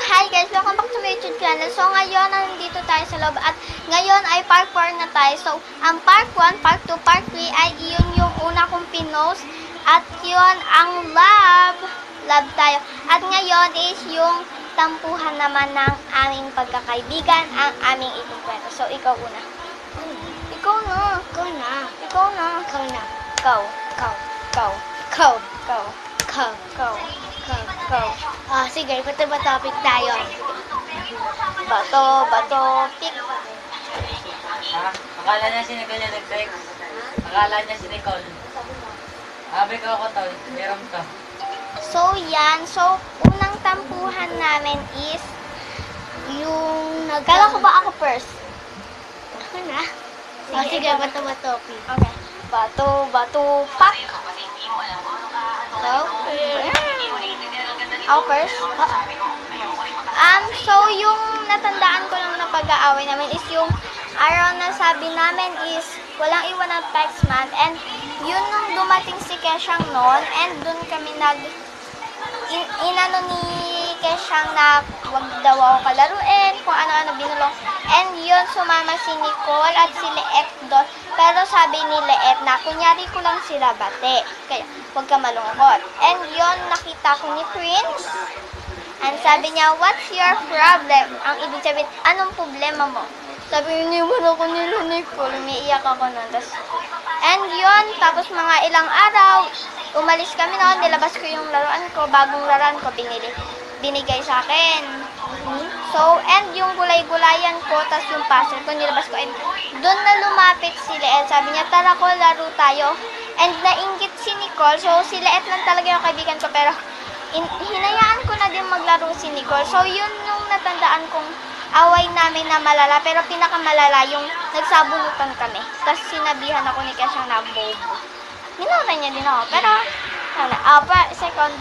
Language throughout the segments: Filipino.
hi guys! Welcome back to my YouTube channel. So, ngayon, nandito tayo sa loob at ngayon ay part 4 na tayo. So, ang part 1, part 2, part 3 ay iyon yung una kong pinost at yun ang lab tayo. At ngayon is yung tampuhan naman ng aming pagkakaibigan, ang aming ikukwento. So, ikaw una. Ikaw na. Ikaw na. Ikaw na. Ikaw na. Ikaw. Ikaw. Ikaw. Ikaw. Ikaw. Ikaw. Ikaw. Ikaw. Ikaw. Sige, ba't ba topic tayo? Bato, pick. Akala niya si Nicole yung nag-text. Akala niya si Nicole. Sabi ko ako tol, meron ka. So, yan. So, unang tampuhan namin is yung Kala ko ba ako first? Ako na. Sige, ba't ba topic? Okay. Bato, pak. So, ako first? So, yung natandaan ko lang na pag-aaway namin is yung araw na sabi namin is walang iwan ng text man. And yun nung dumating si Kesyang noon and dun kami inano ni Kesyang na wag daw ako kalaruin, kung ano-ano binulong. And yun, sumama si Nicole at si Leet doon. Pero sabi ni Leet na kunyari ko lang sila bate. Kaya huwag ka malungkot. And yun, nakita ko ni Prince. And sabi niya, what's your problem? Ang ibig sabihin, anong problema mo? Sabi niya, iniwan ako nila Nicole. Umiiyak ako nun. And yun, tapos mga ilang araw, umalis kami noon, nilabas ko yung laruan ko, bagong laruan ko, binigay sa akin. So, and yung gulay-gulayan ko, tas yung puzzle ko, nilabas ko. And doon na lumapit si Leet. Sabi niya, tara ko, laro tayo. And nainggit si Nicole. So, si Leet lang talaga yung kaibigan ko, pero hinayaan ko na din maglaro si Nicole. So, yun yung natandaan kong away namin na malala, pero pinakamalala yung nagsabunutan kami. Tapos sinabihan ako ni Kesyang na bobo. Minura niya din ako, pero second.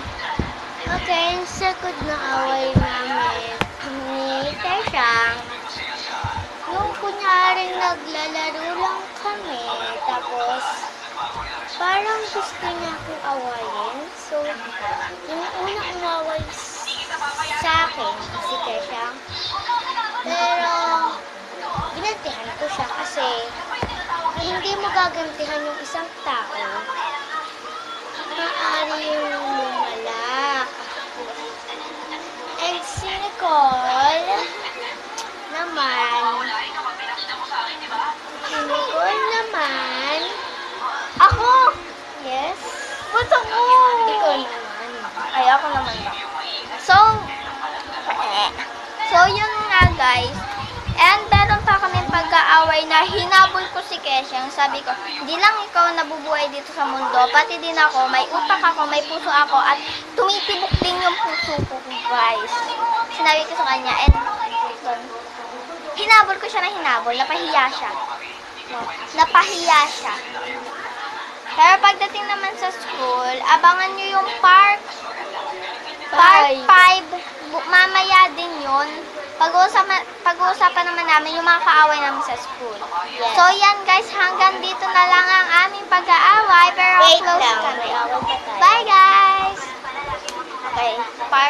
Okay, yung second na away namin ni Kesyang, yung kunyaring naglalaro lang kami, tapos parang gusto niya akong awayin. So, yung unang umaway sa akin, si Kesyang, pero ginantihan ko siya kasi hindi mo gagantihan yung isang tao, maaari yung lumala. And si Nicole naman, Ako! yes, Ba't ako? ikaw naman. Ay, ako naman ba? So, yun nga guys. And meron pa kami pag-aaway na hinabol ko si Kesyang. Sabi ko, hindi lang ikaw nabubuhay dito sa mundo, pati din ako, may utak ako, may puso ako, at tumitibok din yung puso ko guys. Sinabi ko sa kanya, and hinabol ko siya na hinabol, napahiya siya. Pero pagdating naman sa school, abangan nyo yung part 5. Mamaya din yun. Pag-uusapan naman namin yung mga kaaway namin sa school. Yes. So yan guys, hanggang dito na lang ang aming pag-aaway. Pero Wait close lang, kami. may away pa tayo. Bye guys! Okay, part